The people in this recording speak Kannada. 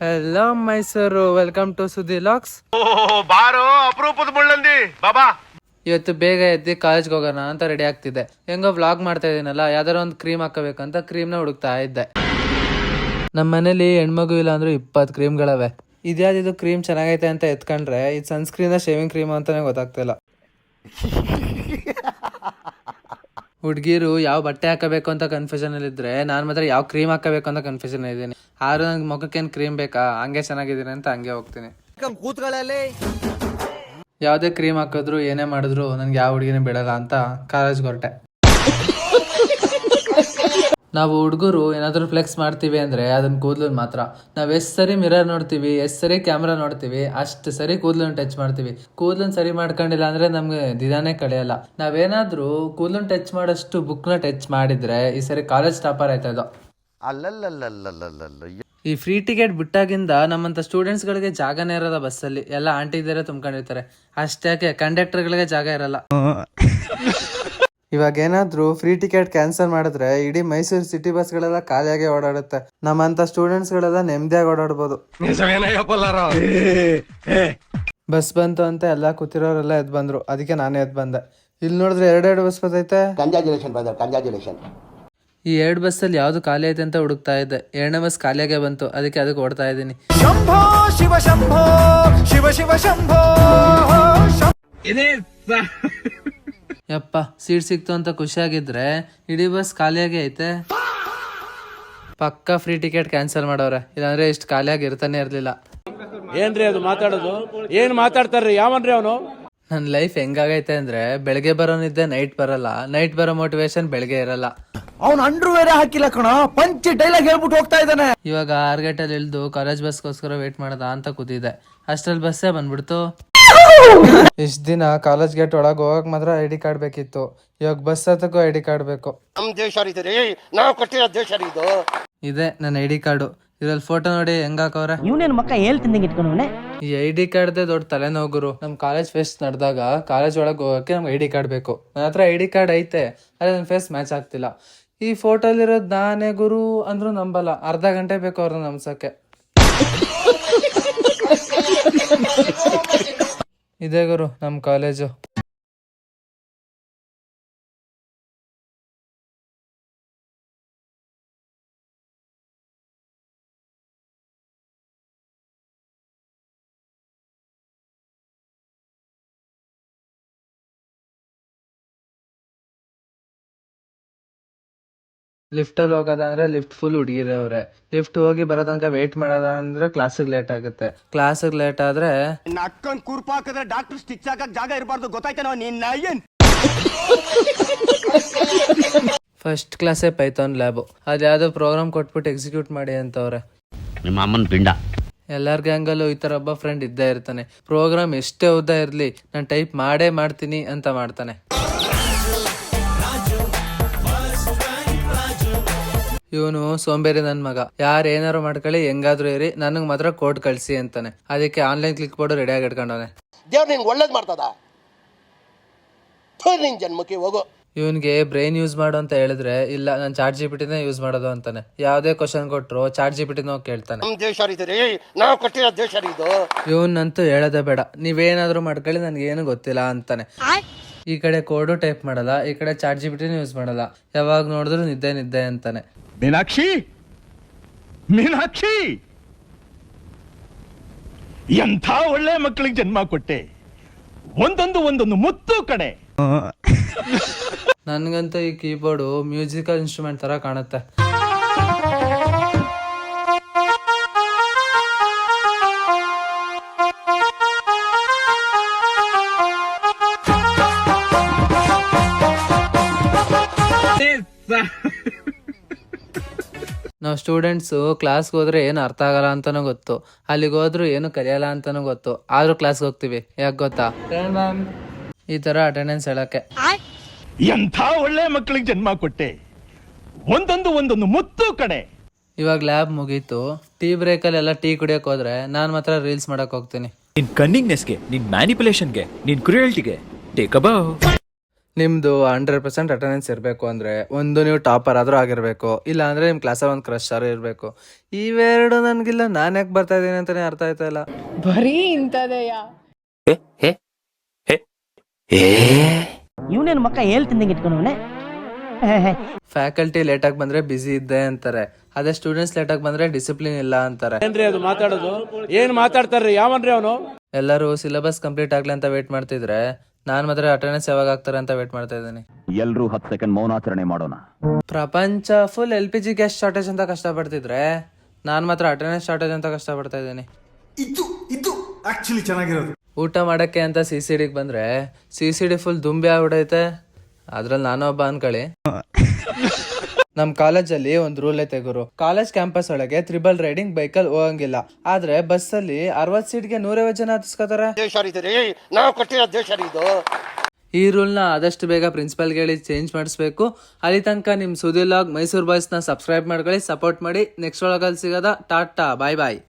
ಹಲೋ ಮೈಸೂರು, ವೆಲ್ಕಮ್ ಟು ಸುದ್ದಿ ಲಾಕ್ಸ್. ಬಾರೋ ಅಪರೂಪದ ಮುಳ್ಳಂದಿ ಬಾಬಾ. ಇವತ್ತು ಬೇಗ ಎದ್ದು ಕಾಲೇಜ್ಗೆ ಹೋಗೋಣ ಅಂತ ರೆಡಿ ಆಗ್ತಿದ್ದೆ. ಹೆಂಗೋ ವ್ಲಾಗ್ ಮಾಡ್ತಾ ಇದೀನಲ್ಲ, ಯಾವ್ದಾರ ಒಂದು ಕ್ರೀಮ್ ಹಾಕಬೇಕಂತ ಕ್ರೀಮ್ನ ಹುಡುಕ್ತಾ ಇದ್ದೆ. ನಮ್ಮ ಮನೇಲಿ ಹೆಣ್ಮಗು ಇಲ್ಲ ಅಂದ್ರೆ 20 ಕ್ರೀಮ್ಗಳವೆ. ಇದ್ಯಾವ್ದು ಕ್ರೀಮ್ ಚೆನ್ನಾಗೈತೆ ಅಂತ ಎತ್ಕೊಂಡ್ರೆ ಇದು ಸನ್ಸ್ಕ್ರೀನ್ ಶೇವಿಂಗ್ ಕ್ರೀಮ್ ಅಂತಾನೆ ಗೊತ್ತಾಗ್ತಿಲ್ಲ. ಹುಡುಗಿರು ಯಾವ ಬಟ್ಟೆ ಹಾಕಬೇಕು ಅಂತ ಕನ್ಫ್ಯೂಷನ್ ಅಲ್ಲಿ ಇದ್ರೆ, ನಾನು ಮಾತ್ರ ಯಾವ ಕ್ರೀಮ್ ಹಾಕಬೇಕು ಅಂತ ಕನ್ಫ್ಯೂಷನ್ ಇದ್ದೀನಿ. ಆದ್ರೂ ನಂಗೆ ಮುಖಕ್ಕೇನು ಕ್ರೀಮ್ ಬೇಕಾ, ಹಂಗೆ ಚೆನ್ನಾಗಿದ್ದೀನಿ ಅಂತ ಹಂಗೆ ಹೋಗ್ತೀನಿ. ಯಾವುದೇ ಕ್ರೀಮ್ ಹಾಕಿದ್ರು ಏನೇ ಮಾಡಿದ್ರು ನನ್ಗೆ ಯಾವ ಹುಡುಗಿನೇ ಬಿಡಲ್ಲ ಅಂತ ಕಾಲೇಜ್ಗೆ ಹೊರಟೆ. ನಾವು ಹುಡುಗರು ಏನಾದರೂ ಫ್ಲೆಕ್ಸ್ ಮಾಡ್ತೀವಿ ಅಂದರೆ ಅದನ್ನ ಕೂದಲನ್ನು ಮಾತ್ರ. ನಾವು ಎಷ್ಟು ಸರಿ ಮಿರರ್ ನೋಡ್ತೀವಿ, ಎಷ್ಟು ಸರಿ ಕ್ಯಾಮ್ರಾ ನೋಡ್ತೀವಿ, ಅಷ್ಟು ಸರಿ ಕೂದಲನ್ನು ಟಚ್ ಮಾಡ್ತೀವಿ. ಕೂದಲನ್ನು ಸರಿ ಮಾಡ್ಕೊಂಡಿಲ್ಲ ಅಂದರೆ ನಮಗೆ ದಿನಾನೇ ಕಳೆಯಲ್ಲ. ನಾವೇನಾದರೂ ಕೂದಲನ್ನು ಟಚ್ ಮಾಡೋಷ್ಟು ಬುಕ್ನ ಟಚ್ ಮಾಡಿದರೆ ಈ ಸರಿ ಕಾಲೇಜ್ ಟಾಪರ್ ಆಯ್ತಾ ಇದು. ಈ ಫ್ರೀ ಟಿಕೆಟ್ ಬಿಟ್ಟಾಗಿಂದ ನಮ್ಮಂಥ ಸ್ಟೂಡೆಂಟ್ಸ್ಗಳಿಗೆ ಜಾಗನೇ ಇರೋದ ಬಸ್ಸಲ್ಲಿ. ಎಲ್ಲ ಆಂಟಿದಿರೇ ತುಂಬ್ಕೊಂಡಿರ್ತಾರೆ. ಅಷ್ಟ್ಯಾಕೆ ಕಂಡಕ್ಟರ್ಗಳಿಗೆ ಜಾಗ ಇರಲ್ಲ. ಇವಾಗ ಏನಾದ್ರು ಫ್ರೀ ಟಿಕೆಟ್ ಕ್ಯಾನ್ಸಲ್ ಮಾಡಿದ್ರೆ ಇಡೀ ಮೈಸೂರು ಸಿಟಿ ಬಸ್ಗಳೆಲ್ಲ ಖಾಲಿಯಾಗಿ ಓಡಾಡುತ್ತೆ. ನಮ್ಮಂತ ಸ್ಟೂಡೆಂಟ್ಸ್ ಗಳೆಲ್ಲ ನೆಮ್ಮದಿಯಾಗಿ ಓಡಾಡ್ಬೋದು. ಬಸ್ ಬಂತು ಅಂತ ಎಲ್ಲ ಕೂತಿರೋರೆಲ್ಲ ಎದ್ ಬಂದ್ರು, ಅದಕ್ಕೆ ನಾನೇ ಎದ್ ಬಂದೆ. ಇಲ್ಲಿ ನೋಡಿದ್ರೆ 2 ಬಸ್ ಬರ್ತೈತೆ. ಈ 2 ಬಸ್ಸಲ್ಲಿ ಯಾವ್ದು ಖಾಲಿ ಐತೆ ಅಂತ ಹುಡುಕ್ತಾ ಇದ್ದೆ. 2ನೇ ಬಸ್ ಖಾಲಿಯಾಗೆ ಬಂತು, ಅದಕ್ಕೆ ಓಡ್ತಾ ಇದ್ದೀನಿ. ಶಂಭೋ ಶಿವ ಶಂಭೋ ಶಿವ ಶಿವ ಶಂಭೋ. ಯಪ್ಪ, ಸೀಟ್ ಸಿಕ್ತು ಅಂತ ಖುಷಿಯಾಗಿದ್ರೆ ಇಡೀ ಬಸ್ ಖಾಲಿಯಾಗಿ ಐತೆ. ಪಕ್ಕ ಫ್ರೀ ಟಿಕೆಟ್ ಕ್ಯಾನ್ಸಲ್ ಮಾಡವ್ರೆ, ಇಲ್ಲಾಂದ್ರೆ ಇಷ್ಟು ಖಾಲಿಯಾಗಿ ಇರ್ತಾನೆ ಇರ್ಲಿಲ್ಲ. ಏನ್ರಿ ಅದು ಮಾತಾಡೋದು? ಏನ್ ಮಾತಾಡ್ತಾರ್ರಿ? ಯಾವನ್ರಿ ಅವನು? ನನ್ನ ಲೈಫ್ ಹೆಂಗಾಗೈತೆ ಅಂದ್ರೆ, ಬೆಳಗ್ಗೆ ಬರೋನಿದ್ದೆ ನೈಟ್ ಬರಲ್ಲ, ನೈಟ್ ಬರೋ ಮೋಟಿವೇಶನ್ ಬೆಳಗ್ಗೆ ಇರಲ್ಲ. ಅವ್ನು ಅಂಡ್ರೂ ಬೇರೆ ಹಾಕಿಲ್ಲ ಕಣ, ಪಂಚ್ ಡೈಲಾಗ್ ಹೇಳ್ಬಿಟ್ಟು ಹೋಗ್ತಾ ಇದ್ದಾನೆ. ಇವಾಗ 6 ಗಂಟೆಲಿ ಇಳ್ದು ಕಾಲೇಜ್ ಬಸ್ಗೋಸ್ಕರ ವೇಟ್ ಮಾಡದ ಅಂತ ಕೂತಿದ್ದೆ. ಅಷ್ಟ್ರಲ್ಲಿ ಬಸ್ಸೇ ಬಂದ್ಬಿಡ್ತು. ಇಷ್ಟ ದಿನ ಕಾಲೇಜ್ ಗೇಟ್ ಒಳಗೆ ಹೋಗಕ್ ಮಾತ್ರ ID ಕಾರ್ಡ್ ಬೇಕಿತ್ತು. ಇವಾಗ ಬಸ್ ಹತ್ತಕ್ಕೂ ID ಕಾರ್ಡ್ ಬೇಕು. ನಮ್ ದೇಶ ನಾವು ಕಟ್ಟಿರೋ ದೇಶ ಇದು. ಇದೆ ನನ್ನ ID ಕಾರ್ಡು. ಇದ್ರಲ್ಲಿ ಫೋಟೋ ನೋಡಿ ಹೆಂಗ್ ಹಾಕವ್ರೆ. ಇವನೇನು ಮಕ್ಕ ಹೇಳ್ತಿದ್ದಂಗೆ ಇಟ್ಕೊಂಡವನೆ. ಈ ID ಕಾರ್ಡ್ದೇ ದೊಡ್ಡ ತಲೆನೋಗುರು. ನಮ್ ಕಾಲೇಜ್ ಫೆಸ್ಟ್ ನಡೆದಾಗ ಕಾಲೇಜ್ ಒಳಗೆ ಹೋಗಕ್ಕೆ ನಮ್ಗೆ ID ಕಾರ್ಡ್ ಬೇಕು. ನನ್ನ ಹತ್ರ ID ಕಾರ್ಡ್ ಐತೆ, ಅದೇ ನನ್ನ ಫೇಸ್ ಮ್ಯಾಚ್ ಆಗ್ತಿಲ್ಲ. ಈ ಫೋಟೋಲಿರೋದು ನಾನೇ ಗುರು ಅಂದ್ರೂ ನಂಬಲ್ಲ. ಅರ್ಧ ಗಂಟೆ ಬೇಕು ಅವ್ರನ್ನ ನಂಬ್ಸಕ್ಕೆ. ಇದೇ ಗುರು ನಮ್ಮ ಕಾಲೇಜು. ಲಿಫ್ಟಲ್ಲಿ ಹೋಗೋದಂದ್ರೆ ಲಿಫ್ಟ್ ಫುಲ್ ಹುಡುಗಿರವ್ರೆ. ಲಿಫ್ಟ್ ಹೋಗಿ ಬರೋ ತನಕ ವೇಟ್ ಮಾಡೋದ ಅಂದ್ರೆ ಕ್ಲಾಸಿಗೆ ಲೇಟ್ ಆಗುತ್ತೆ. ಕ್ಲಾಸಿಗೆ ಲೇಟ್ ಆದ್ರೆ ನಕ್ಕನ್ ಕುರ್ಪಾಕಿದ್ರೆ ಡಾಕ್ಟರ್ ಸ್ಟಿಚ್ ಹಾಕಕ್ ಜಾಗ ಇರಬಾರ್ದು, ಗೊತ್ತಾಯ್ತೇನೋ ನಿನ್ನ ಏನ್. ಫಸ್ಟ್ ಕ್ಲಾಸೇ ಪೈಥಾನ್ ಲ್ಯಾಬು. ಅದ್ಯಾವುದೋ ಪ್ರೋಗ್ರಾಮ್ ಕೊಟ್ಬಿಟ್ಟು ಎಕ್ಸಿಕ್ಯೂಟ್ ಮಾಡಿ ಅಂತವ್ರೆ. ನಿಮ್ಮ ಅಮ್ಮನ ಪಿಂಡ. ಎಲ್ಲರ ಗ್ಯಾಂಗಲ್ಲೂ ಈ ಥರ ಒಬ್ಬ ಫ್ರೆಂಡ್ ಇದ್ದೇ ಇರ್ತಾನೆ. ಪ್ರೋಗ್ರಾಮ್ ಎಷ್ಟೇ ಉದ್ದ ಇರಲಿ, ನಾನು ಟೈಪ್ ಮಾಡೇ ಮಾಡ್ತೀನಿ ಅಂತ ಮಾಡ್ತಾನೆ. ಇವನು ಸೋಂಬೇರಿ ನನ್ ಮಗ. ಯಾರು ಏನಾರು ಮಾಡ್ಕೊಳ್ಳಿ, ಹೆಂಗಾದ್ರು ಇರಿ, ನನಗ್ ಮಾತ್ರ ಕೋಡ್ ಕಳ್ಸಿ ಅಂತಾನೆ. ಅದಕ್ಕೆ ಆನ್ಲೈನ್ ಕ್ಲಿಕ್ ಬೋರ್ಡ್ ರೆಡಿಯಾಗಿ ಇಟ್ಕೊಂಡವನೆ. ದೇವ್ರ ನಿನ್ಗೆ ಒಳ್ಳೇದ್ ಮಾಡ್ತದ, ನಿನ್ ಜನ್ಮಕ್ಕೆ ಹೋಗು. ಇವನ್ಗೆ ಬ್ರೈನ್ ಯೂಸ್ ಮಾಡು ಅಂತ ಹೇಳಿದ್ರೆ ಇಲ್ಲ, ನಾನು ಚಾಟ್ ಜಿಪಿಟಿನೇ ಯೂಸ್ ಮಾಡೋದು ಅಂತಾನೆ. ಯಾವ್ದೇ ಕ್ವಶನ್ ಕೊಟ್ರು ಚಾಟ್ ಜಿಪಿಟಿನ ಕೇಳ್ತಾನೆ. ನಮ್ ದೇಶ ನಾವು ಕಟ್ಟಿರೋ ದೇಶ ಇದು. ಇವನ್ನಂತೂ ಹೇಳೋದೇ ಬೇಡ, ನೀವೇನಾದ್ರು ಮಾಡ್ಕೊಳ್ಳಿ ನನ್ಗೇನು ಗೊತ್ತಿಲ್ಲ ಅಂತಾನೆ. ಈ ಕಡೆ ಕೋಡು ಟೈಪ್ ಮಾಡಲ್ಲ, ಈ ಕಡೆ ಚಾಟ್ ಜಿಪಿಟಿನ ಯೂಸ್ ಮಾಡಲ್ಲ. ಯಾವಾಗ ನೋಡಿದ್ರು ನಿದ್ದೆ ಅಂತಾನೆ. ಮೀನಾಕ್ಷಿ, ಮೀನಾಕ್ಷಿ, ಎಂಥ ಒಳ್ಳೆ ಮಕ್ಕಳಿಗೆ ಜನ್ಮ ಕೊಟ್ಟೆ. ಒಂದೊಂದು ಮುತ್ತು ಕಡೆ. ನನ್ಗಂತೂ ಈ ಕೀಬೋರ್ಡು ಮ್ಯೂಸಿಕಲ್ ಇನ್ಸ್ಟ್ರೂಮೆಂಟ್ ತರ ಕಾಣುತ್ತೆ. ನಾವು ಸ್ಟೂಡೆಂಟ್ಸು ಕ್ಲಾಸ್ಗೆ ಹೋದ್ರೆ ಏನು ಅರ್ಥ ಆಗಲ್ಲ ಅಂತಾನೂ ಗೊತ್ತು, ಅಲ್ಲಿಗೆ ಹೋದ್ರು ಏನು ಕಲಿಯಲ್ಲ ಅಂತಾನೂ ಗೊತ್ತು. ಆದ್ರೂ ಕ್ಲಾಸ್ಗೆ ಹೋಗ್ತೀವಿ. ಯಾಕೆ ಗೊತ್ತಾ? ಈ ತರ ಅಟೆಂಡೆನ್ಸ್ ಹೇಳಕ್ಕೆ. ಎಂಥ ಒಳ್ಳೆ ಮಕ್ಕಳಿಗೆ ಜನ್ಮ ಕೊಟ್ಟೆ. ಒಂದೊಂದು ಮುತ್ತು ಕಡೆ. ಇವಾಗ ಲ್ಯಾಬ್ ಮುಗೀತು. ಟೀ ಬ್ರೇಕಲ್ಲಿ ಎಲ್ಲ ಟೀ ಕುಡಿಯಕ್ ಹೋದ್ರೆ ನಾನು ಮಾತ್ರ ರೀಲ್ಸ್ ಮಾಡಕ್ ಹೋಗ್ತೀನಿ. ನಿನ್ ಕನ್ನಿಂಗ್ನೆಸ್ಗೆ, ನಿನ್ ಮ್ಯಾನಿಪುಲೇಷನ್ಗೆ, ನಿನ್ ಕ್ರೂಯಲ್ಟಿಗೆ ಟೇಕ್ ಅ ಬೌ. ನಿಮ್ದು 100% ಅಟೆಂಡೆನ್ಸ್ ಇರಬೇಕು ಅಂದ್ರೆ ಒಂದು ನೀವು ಟಾಪರ್ ಆದ್ರೂ ಆಗಿರ್ಬೇಕು, ಇಲ್ಲ ಅಂದ್ರೆ ನಿಮ್ ಕ್ಲಾಸಲ್ಲಿ ಒಂದು ಕ್ರಶ್ ಆದ್ರೂ ಇರಬೇಕು. ಇವೆರಡು ನನ್ಗಿಲ್ಲ, ನಾನ್ ಯಾಕೆ ಬರ್ತಾ ಇದ್ದೀನಿ ಅಂತಾನೆ ಅರ್ಥ ಆಯ್ತಾ ಇಲ್ಲ. ಬರೀ ಇಂಥದೆಯಾ? ಇವನೇನು ಮಕ್ಕ ಹೇಳ್ತಿದ್ದಂಗೆ ಇಟ್ಕೊಂಡವನೆ. ಫ್ಯಾಕಲ್ಟಿ ಲೇಟಾಗಿ ಬಂದ್ರೆ ಬಿಸಿ ಇದ್ದೆ ಅಂತಾರೆ, ಅದೇ ಸ್ಟೂಡೆಂಟ್ಸ್ ಲೇಟಾಗಿ ಬಂದ್ರೆ ಡಿಸಿಪ್ಲಿನ್ ಇಲ್ಲ ಅಂತಾರೆ. ಏನ್ರಿ ಅದು ಮಾತಾಡೋದು? ಏನ್ ಮಾತಾಡ್ತಾರ್ರಿ? ಯಾವನ್ರಿ ಅವನು? ಎಲ್ಲರೂ ಸಿಲೆಬಸ್ ಕಂಪ್ಲೀಟ್ ಆಗ್ಲಿ ಅಂತ ವೇಟ್ ಮಾಡ್ತಿದ್ರೆ ನಾನ್ ಮಾತ್ರ ಅಟೆಂಡೆನ್ಸ್ ಯಾವಾಗ ಆಗ್ತಾರೆ ಅಂತ ವೇಟ್ ಮಾಡ್ತಾ ಇದ್ದೀನಿ. ಎಲ್ರೂ 10 ಸೆಕೆಂಡ್ ಮೌನಾಚರಣೆ ಮಾಡೋಣ. ಪ್ರಪಂಚ ಫುಲ್ LPG ಗ್ಯಾಸ್ ಶಾರ್ಟೇಜ್ ಅಂತ ಕಷ್ಟಪಡ್ತಿದ್ರೆ ನಾನ್ ಮಾತ್ರ ಅಟೆಂಡೆನ್ಸ್ ಶಾರ್ಟೇಜ್ ಅಂತ ಕಷ್ಟಪಡ್ತಾ ಇದ್ದೀನಿ. ಇದು ಆಕ್ಚುಲಿ ಚೆನ್ನಾಗಿರೋದು. ಊಟ ಮಾಡಕ್ಕೆ ಅಂತ CCD ಬಂದ್ರೆ CCD ಫುಲ್ ದುಂಬಿ ಆಗ್ಬಿಡೈತೆ, ಅದ್ರಲ್ಲಿ ನಾನು ಒಬ್ಬ ಅನ್ಕೊಳ್ಳಿ. ನಮ್ ಕಾಲೇಜಲ್ಲಿ ಒಂದ್ ರೂಲ್ ಐತೆ ಗುರು, ಕಾಲೇಜ್ ಕ್ಯಾಂಪಸ್ ಒಳಗೆ ತ್ರಿಬಲ್ ರೈಡಿಂಗ್ ಬೈಕಲ್ ಹೋಗಂಗಿಲ್ಲ, ಆದ್ರೆ ಬಸ್ ಅಲ್ಲಿ 60 ಸೀಟ್ಗೆ 150 ಜನ ಹತ್ತಿಸ್ಕೋತಾರೆ. ಈ ರೂಲ್ ನ ಆದಷ್ಟು ಬೇಗ ಪ್ರಿನ್ಸಿಪಲ್ ಹೇಳಿ ಚೇಂಜ್ ಮಾಡಿಸ್ಬೇಕು. ಅಲ್ಲಿ ತನಕ ನಿಮ್ ಸುದಿಲಾಗ್ ಮೈಸೂರು ಬಾಯ್ಸ್ ನ ಸಬ್ಸ್ಕ್ರೈಬ್ ಮಾಡ್ಕೊಳ್ಳಿ, ಸಪೋರ್ಟ್ ಮಾಡಿ. ನೆಕ್ಸ್ಟ್ ಒಳಗಲ್ಲಿ ಸಿಗೋದ. ಟಾಟಾ, ಬಾಯ್ ಬಾಯ್.